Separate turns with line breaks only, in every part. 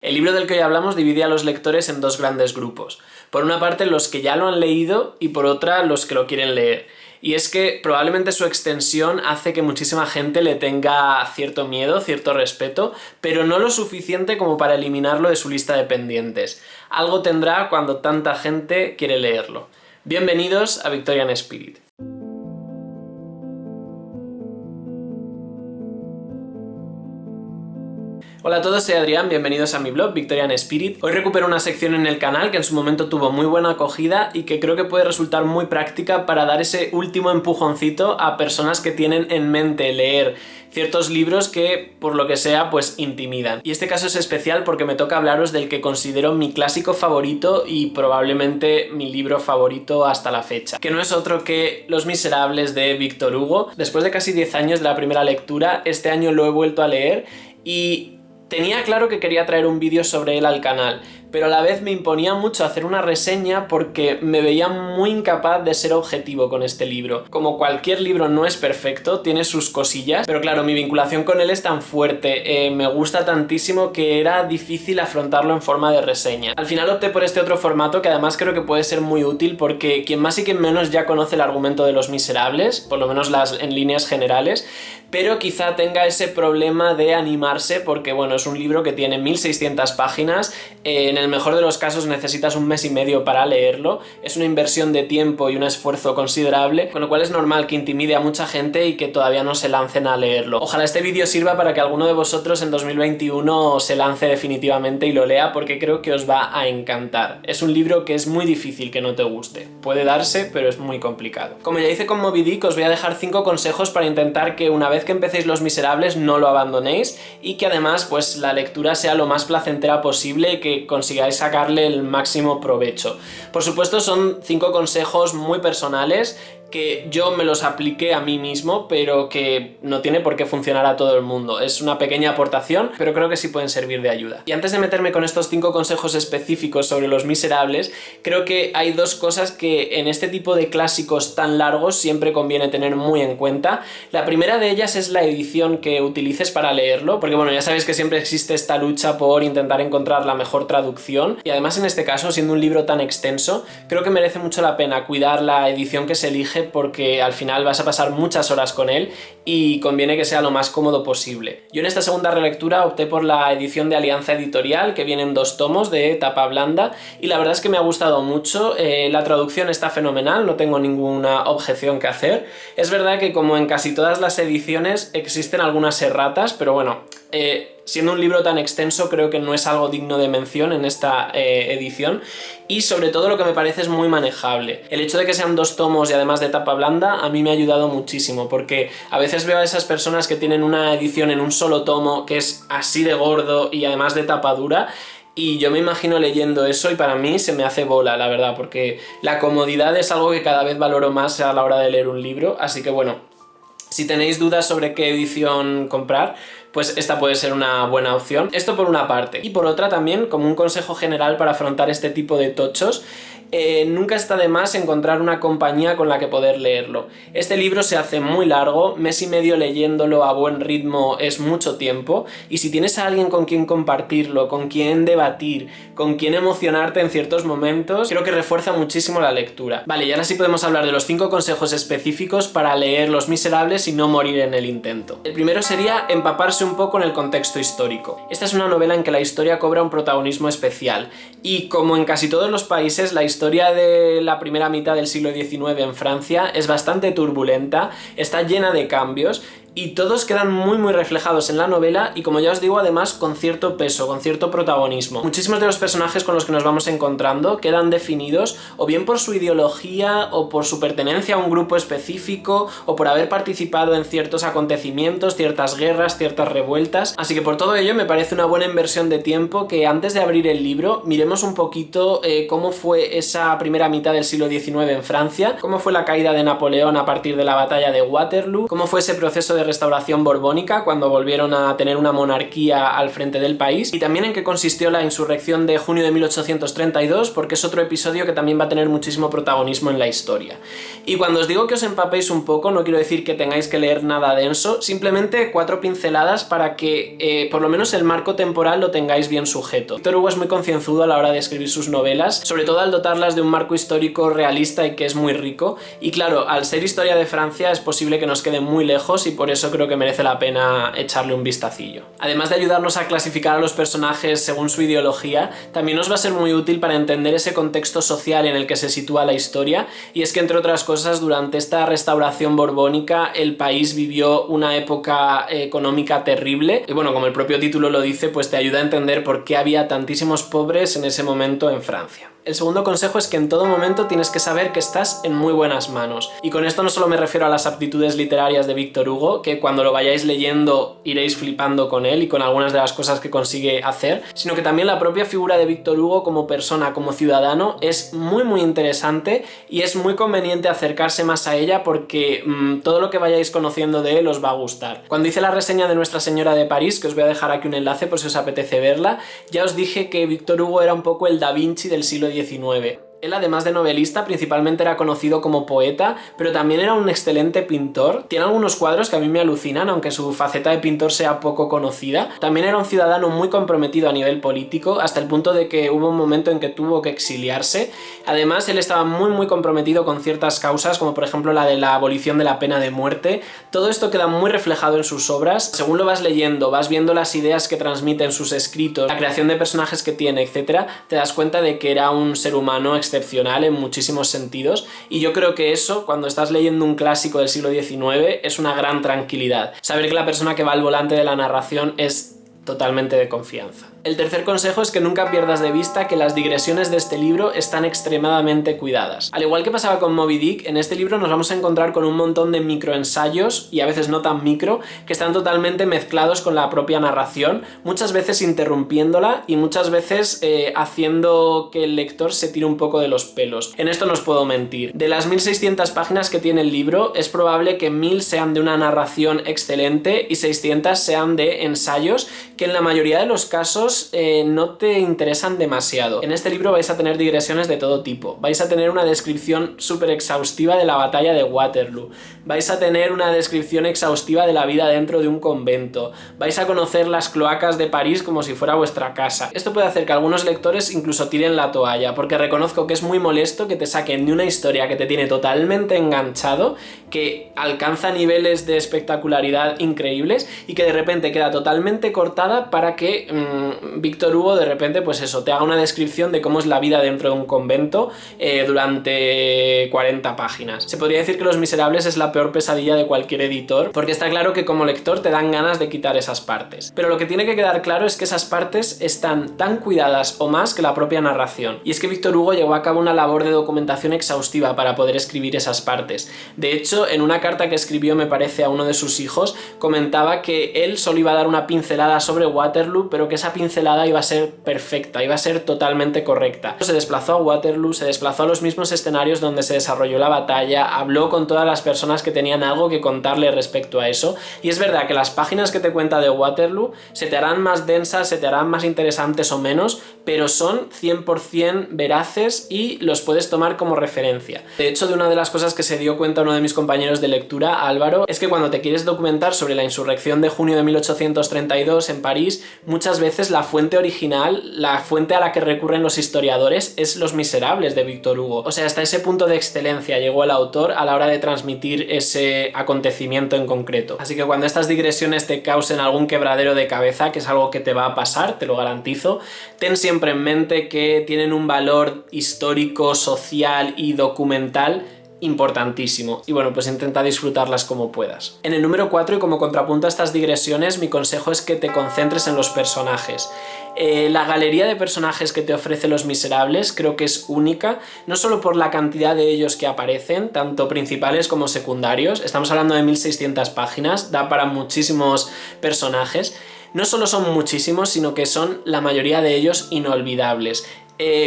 El libro del que hoy hablamos divide a los lectores en dos grandes grupos. Por una parte, los que ya lo han leído y por otra, los que lo quieren leer. Y es que probablemente su extensión hace que muchísima gente le tenga cierto miedo, cierto respeto, pero no lo suficiente como para eliminarlo de su lista de pendientes. Algo tendrá cuando tanta gente quiere leerlo. Bienvenidos a Victorian Spirit. Hola a todos, soy Adrián, bienvenidos a mi blog Victorian Spirit. Hoy recupero una sección en el canal que en su momento tuvo muy buena acogida y que creo que puede resultar muy práctica para dar ese último empujoncito a personas que tienen en mente leer ciertos libros que, por lo que sea, pues intimidan. Y este caso es especial porque me toca hablaros del que considero mi clásico favorito y probablemente mi libro favorito hasta la fecha, que no es otro que Los Miserables de Víctor Hugo. Después de casi 10 años de la primera lectura, este año lo he vuelto a leer y tenía claro que quería traer un vídeo sobre él al canal, pero a la vez me imponía mucho hacer una reseña porque me veía muy incapaz de ser objetivo con este libro. Como cualquier libro no es perfecto, tiene sus cosillas, pero claro, mi vinculación con él es tan fuerte, me gusta tantísimo que era difícil afrontarlo en forma de reseña. Al final opté por este otro formato que además creo que puede ser muy útil porque quien más y quien menos ya conoce el argumento de Los Miserables, por lo menos en líneas generales, pero quizá tenga ese problema de animarse porque bueno, es un libro que tiene 1600 páginas, en el mejor de los casos necesitas un mes y medio para leerlo, es una inversión de tiempo y un esfuerzo considerable, con lo cual es normal que intimide a mucha gente y que todavía no se lancen a leerlo. Ojalá este vídeo sirva para que alguno de vosotros en 2021 se lance definitivamente y lo lea porque creo que os va a encantar. Es un libro que es muy difícil que no te guste, puede darse pero es muy complicado. Como ya hice con Moby Dick, os voy a dejar 5 consejos para intentar que una vez que empecéis Los Miserables no lo abandonéis y que además pues la lectura sea lo más placentera posible y que consigáis sacarle el máximo provecho. Por supuesto son 5 consejos muy personales que yo me los apliqué a mí mismo, pero que no tiene por qué funcionar a todo el mundo. Es una pequeña aportación, pero creo que sí pueden servir de ayuda. Y antes de meterme con estos 5 consejos específicos sobre Los Miserables, creo que hay 2 cosas que en este tipo de clásicos tan largos siempre conviene tener muy en cuenta. La primera de ellas es la edición que utilices para leerlo, porque bueno, ya sabéis que siempre existe esta lucha por intentar encontrar la mejor traducción, y además en este caso, siendo un libro tan extenso, creo que merece mucho la pena cuidar la edición que se elige porque al final vas a pasar muchas horas con él y conviene que sea lo más cómodo posible. Yo en esta segunda relectura opté por la edición de Alianza Editorial, que viene en 2 tomos de tapa blanda, y la verdad es que me ha gustado mucho. La traducción está fenomenal, no tengo ninguna objeción que hacer. Es verdad que como en casi todas las ediciones existen algunas erratas, pero bueno, siendo un libro tan extenso creo que no es algo digno de mención en esta edición, y sobre todo lo que me parece es muy manejable. El hecho de que sean 2 tomos y además de tapa blanda a mí me ha ayudado muchísimo, porque a veces veo a esas personas que tienen una edición en un solo tomo que es así de gordo y además de tapa dura, y yo me imagino leyendo eso y para mí se me hace bola, la verdad, porque la comodidad es algo que cada vez valoro más a la hora de leer un libro, así que bueno, si tenéis dudas sobre qué edición comprar, pues esta puede ser una buena opción. Esto por una parte. Y por otra también, como un consejo general para afrontar este tipo de tochos, nunca está de más encontrar una compañía con la que poder leerlo. Este libro se hace muy largo, mes y medio leyéndolo a buen ritmo es mucho tiempo, y si tienes a alguien con quien compartirlo, con quien debatir, con quien emocionarte en ciertos momentos, creo que refuerza muchísimo la lectura. Vale, y ahora sí podemos hablar de los 5 consejos específicos para leer Los Miserables y no morir en el intento. El primero sería empaparse un poco en el contexto histórico. Esta es una novela en que la historia cobra un protagonismo especial, y como en casi todos los países, la historia de la primera mitad del siglo XIX en Francia es bastante turbulenta, está llena de cambios, y todos quedan muy reflejados en la novela y, como ya os digo, además con cierto peso, con cierto protagonismo. Muchísimos de los personajes con los que nos vamos encontrando quedan definidos o bien por su ideología o por su pertenencia a un grupo específico o por haber participado en ciertos acontecimientos, ciertas guerras, ciertas revueltas. Así que por todo ello me parece una buena inversión de tiempo que antes de abrir el libro miremos un poquito cómo fue esa primera mitad del siglo XIX en Francia, cómo fue la caída de Napoleón a partir de la batalla de Waterloo, cómo fue ese proceso de de restauración borbónica, cuando volvieron a tener una monarquía al frente del país, y también en qué consistió la insurrección de junio de 1832, porque es otro episodio que también va a tener muchísimo protagonismo en la historia. Y cuando os digo que os empapéis un poco, no quiero decir que tengáis que leer nada denso, simplemente 4 pinceladas para que por lo menos el marco temporal lo tengáis bien sujeto. Víctor Hugo es muy concienzudo a la hora de escribir sus novelas, sobre todo al dotarlas de un marco histórico realista y que es muy rico, y claro, al ser historia de Francia es posible que nos quede muy lejos y por eso creo que merece la pena echarle un vistacillo. Además de ayudarnos a clasificar a los personajes según su ideología, también nos va a ser muy útil para entender ese contexto social en el que se sitúa la historia, y es que entre otras cosas durante esta restauración borbónica el país vivió una época económica terrible y bueno, como el propio título lo dice, pues te ayuda a entender por qué había tantísimos pobres en ese momento en Francia. El segundo consejo es que en todo momento tienes que saber que estás en muy buenas manos. Y con esto no solo me refiero a las aptitudes literarias de Víctor Hugo, que cuando lo vayáis leyendo iréis flipando con él y con algunas de las cosas que consigue hacer, sino que también la propia figura de Víctor Hugo como persona, como ciudadano, es muy interesante y es muy conveniente acercarse más a ella porque todo lo que vayáis conociendo de él os va a gustar. Cuando hice la reseña de Nuestra Señora de París, que os voy a dejar aquí un enlace por si os apetece verla, ya os dije que Víctor Hugo era un poco el Da Vinci del siglo XIX. Él, además de novelista, principalmente era conocido como poeta, pero también era un excelente pintor. Tiene algunos cuadros que a mí me alucinan, aunque su faceta de pintor sea poco conocida. También era un ciudadano muy comprometido a nivel político, hasta el punto de que hubo un momento en que tuvo que exiliarse. Además, él estaba muy comprometido con ciertas causas, como por ejemplo la de la abolición de la pena de muerte. Todo esto queda muy reflejado en sus obras. Según lo vas leyendo, vas viendo las ideas que transmite en sus escritos, la creación de personajes que tiene, etc., te das cuenta de que era un ser humano excepcional en muchísimos sentidos, y yo creo que eso, cuando estás leyendo un clásico del siglo XIX, es una gran tranquilidad. Saber que la persona que va al volante de la narración es totalmente de confianza. El tercer consejo es que nunca pierdas de vista que las digresiones de este libro están extremadamente cuidadas. Al igual que pasaba con Moby Dick, en este libro nos vamos a encontrar con un montón de microensayos, y a veces no tan micro, que están totalmente mezclados con la propia narración, muchas veces interrumpiéndola y muchas veces haciendo que el lector se tire un poco de los pelos. En esto no os puedo mentir. De las 1600 páginas que tiene el libro, es probable que 1000 sean de una narración excelente y 600 sean de ensayos que en la mayoría de los casos no te interesan demasiado. En este libro vais a tener digresiones de todo tipo. Vais a tener una descripción súper exhaustiva de la batalla de Waterloo. Vais a tener una descripción exhaustiva de la vida dentro de un convento. Vais a conocer las cloacas de París como si fuera vuestra casa. Esto puede hacer que algunos lectores incluso tiren la toalla, porque reconozco que es muy molesto que te saquen de una historia que te tiene totalmente enganchado, que alcanza niveles de espectacularidad increíbles y que de repente queda totalmente cortada para que Víctor Hugo de repente, pues eso, te haga una descripción de cómo es la vida dentro de un convento durante 40 páginas. Se podría decir que Los Miserables es la peor pesadilla de cualquier editor, porque está claro que como lector te dan ganas de quitar esas partes. Pero lo que tiene que quedar claro es que esas partes están tan cuidadas o más que la propia narración. Y es que Víctor Hugo llevó a cabo una labor de documentación exhaustiva para poder escribir esas partes. De hecho, en una carta que escribió, me parece, a uno de sus hijos, comentaba que él solo iba a dar una pincelada sobre Waterloo, pero que esa pincelada iba a ser perfecta, iba a ser totalmente correcta. Se desplazó a Waterloo, se desplazó a los mismos escenarios donde se desarrolló la batalla, habló con todas las personas que tenían algo que contarle respecto a eso, y es verdad que las páginas que te cuenta de Waterloo se te harán más densas, se te harán más interesantes o menos, pero son 100% veraces y los puedes tomar como referencia. De hecho, de una de las cosas que se dio cuenta uno de mis compañeros de lectura, Álvaro, es que cuando te quieres documentar sobre la insurrección de junio de 1832 en París, muchas veces la fuente original, la fuente a la que recurren los historiadores, es Los Miserables de Víctor Hugo. O sea, hasta ese punto de excelencia llegó el autor a la hora de transmitir ese acontecimiento en concreto. Así que cuando estas digresiones te causen algún quebradero de cabeza, que es algo que te va a pasar, te lo garantizo, ten siempre en mente que tienen un valor histórico, social y documental importantísimo, y bueno, pues intenta disfrutarlas como puedas. En el número 4, y como contrapunto a estas digresiones, mi consejo es que te concentres en los personajes. La galería de personajes que te ofrece Los Miserables creo que es única, no solo por la cantidad de ellos que aparecen, tanto principales como secundarios. Estamos hablando de 1600 páginas, da para muchísimos personajes. No solo son muchísimos, sino que son la mayoría de ellos inolvidables.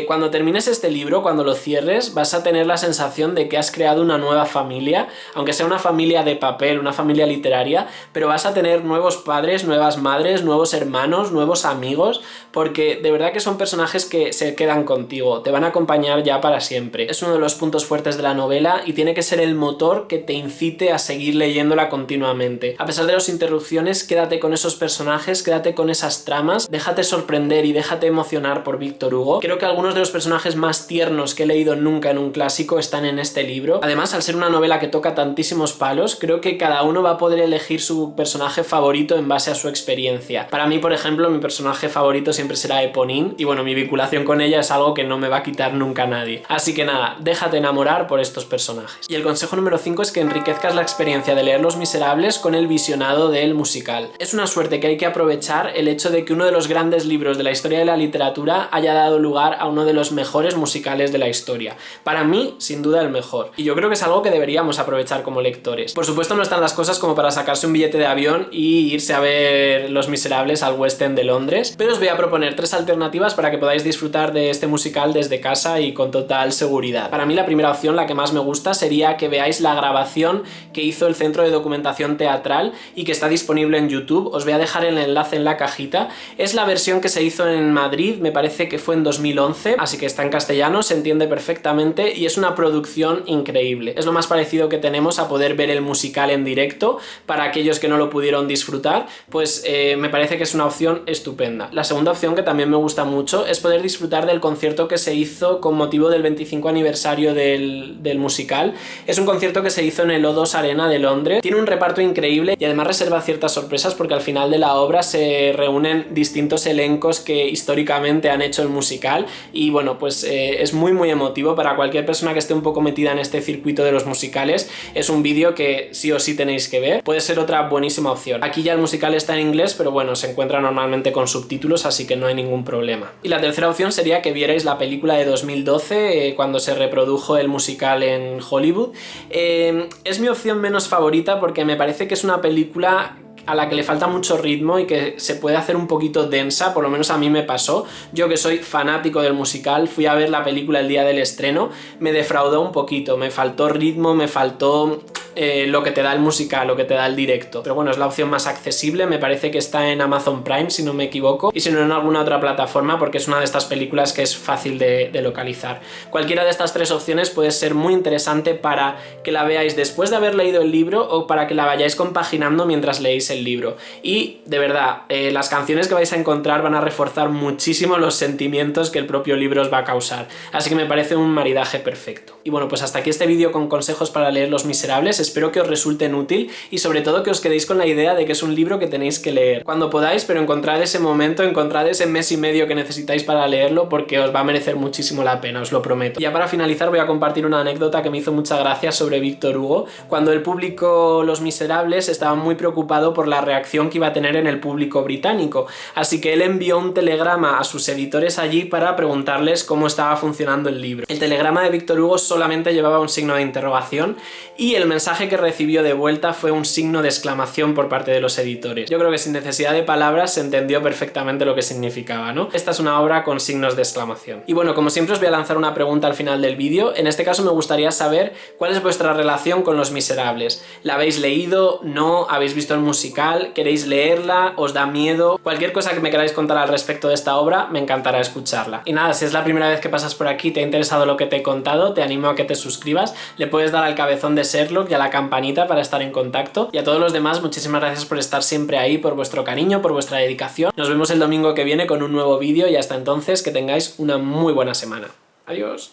Cuando termines este libro, cuando lo cierres, vas a tener la sensación de que has creado una nueva familia, aunque sea una familia de papel, una familia literaria, pero vas a tener nuevos padres, nuevas madres, nuevos hermanos, nuevos amigos, porque de verdad que son personajes que se quedan contigo, te van a acompañar ya para siempre. Es uno de los puntos fuertes de la novela y tiene que ser el motor que te incite a seguir leyéndola continuamente. A pesar de las interrupciones, quédate con esos personajes, quédate con esas tramas, déjate sorprender y déjate emocionar por Víctor Hugo. Creo que algunos de los personajes más tiernos que he leído nunca en un clásico están en este libro. Además, al ser una novela que toca tantísimos palos, creo que cada uno va a poder elegir su personaje favorito en base a su experiencia. Para mí, por ejemplo, mi personaje favorito siempre será Eponine y bueno, mi vinculación con ella es algo que no me va a quitar nunca nadie. Así que nada, déjate enamorar por estos personajes. Y el consejo número 5 es que enriquezcas la experiencia de leer Los Miserables con el visionado del musical. Es una suerte que hay que aprovechar el hecho de que uno de los grandes libros de la historia de la literatura haya dado lugar a uno de los mejores musicales de la historia. Para mí, sin duda, el mejor. Y yo creo que es algo que deberíamos aprovechar como lectores. Por supuesto, no están las cosas como para sacarse un billete de avión y irse a ver Los Miserables al West End de Londres, pero os voy a proponer 3 alternativas para que podáis disfrutar de este musical desde casa y con total seguridad. Para mí, la primera opción, la que más me gusta, sería que veáis la grabación que hizo el Centro de Documentación Teatral y que está disponible en YouTube. Os voy a dejar el enlace en la cajita. Es la versión que se hizo en Madrid, me parece que fue en 2011, así que está en castellano, se entiende perfectamente y es una producción increíble. Es lo más parecido que tenemos a poder ver el musical en directo. Para aquellos que no lo pudieron disfrutar, pues me parece que es una opción estupenda. La segunda opción, que también me gusta mucho, es poder disfrutar del concierto que se hizo con motivo del 25 aniversario del musical. Es un concierto que se hizo en el O2 Arena de Londres. Tiene un reparto increíble y además reserva ciertas sorpresas porque al final de la obra se reúnen distintos elencos que históricamente han hecho el musical y bueno, pues es muy emotivo para cualquier persona que esté un poco metida en este circuito de los musicales. Es un vídeo que sí o sí tenéis que ver. Puede ser otra buenísima opción. Aquí ya el musical está en inglés, pero bueno, se encuentra normalmente con subtítulos, así que no hay ningún problema. Y la tercera opción sería que vierais la película de 2012, cuando se reprodujo el musical en Hollywood. Es mi opción menos favorita porque me parece que es una película a la que le falta mucho ritmo y que se puede hacer un poquito densa, por lo menos a mí me pasó. Yo, que soy fanático del musical, fui a ver la película el día del estreno, me defraudó un poquito, me faltó ritmo, me faltó lo que te da el musical, lo que te da el directo. Pero bueno, es la opción más accesible, me parece que está en Amazon Prime, si no me equivoco, y si no en alguna otra plataforma, porque es una de estas películas que es fácil de localizar. Cualquiera de estas 3 opciones puede ser muy interesante para que la veáis después de haber leído el libro o para que la vayáis compaginando mientras leéis el libro. Y de verdad, las canciones que vais a encontrar van a reforzar muchísimo los sentimientos que el propio libro os va a causar. Así que me parece un maridaje perfecto. Y bueno, pues hasta aquí este vídeo con consejos para leer Los Miserables. Espero que os resulten útil y sobre todo que os quedéis con la idea de que es un libro que tenéis que leer cuando podáis, pero encontrad ese momento, encontrad ese mes y medio que necesitáis para leerlo, porque os va a merecer muchísimo la pena, os lo prometo. Y ya para finalizar voy a compartir una anécdota que me hizo mucha gracia sobre Víctor Hugo. Cuando él publicó Los Miserables estaba muy preocupado por la reacción que iba a tener en el público británico, así que él envió un telegrama a sus editores allí para preguntarles cómo estaba funcionando el libro. El telegrama de Víctor Hugo solamente llevaba un signo de interrogación y el mensaje que recibió de vuelta fue un signo de exclamación por parte de los editores. Yo creo que sin necesidad de palabras se entendió perfectamente lo que significaba, ¿no? Esta es una obra con signos de exclamación. Y bueno, como siempre os voy a lanzar una pregunta al final del vídeo. En este caso me gustaría saber cuál es vuestra relación con Los Miserables. ¿La habéis leído? ¿No? ¿Habéis visto el musical? ¿Queréis leerla? ¿Os da miedo? Cualquier cosa que me queráis contar al respecto de esta obra, me encantará escucharla. Y nada, si es la primera vez que pasas por aquí y te ha interesado lo que te he contado, te animo a que te suscribas, le puedes dar al cabezón de Sherlock y a la campanita para estar en contacto. Y a todos los demás, muchísimas gracias por estar siempre ahí, por vuestro cariño, por vuestra dedicación. Nos vemos el domingo que viene con un nuevo vídeo y hasta entonces que tengáis una muy buena semana. Adiós.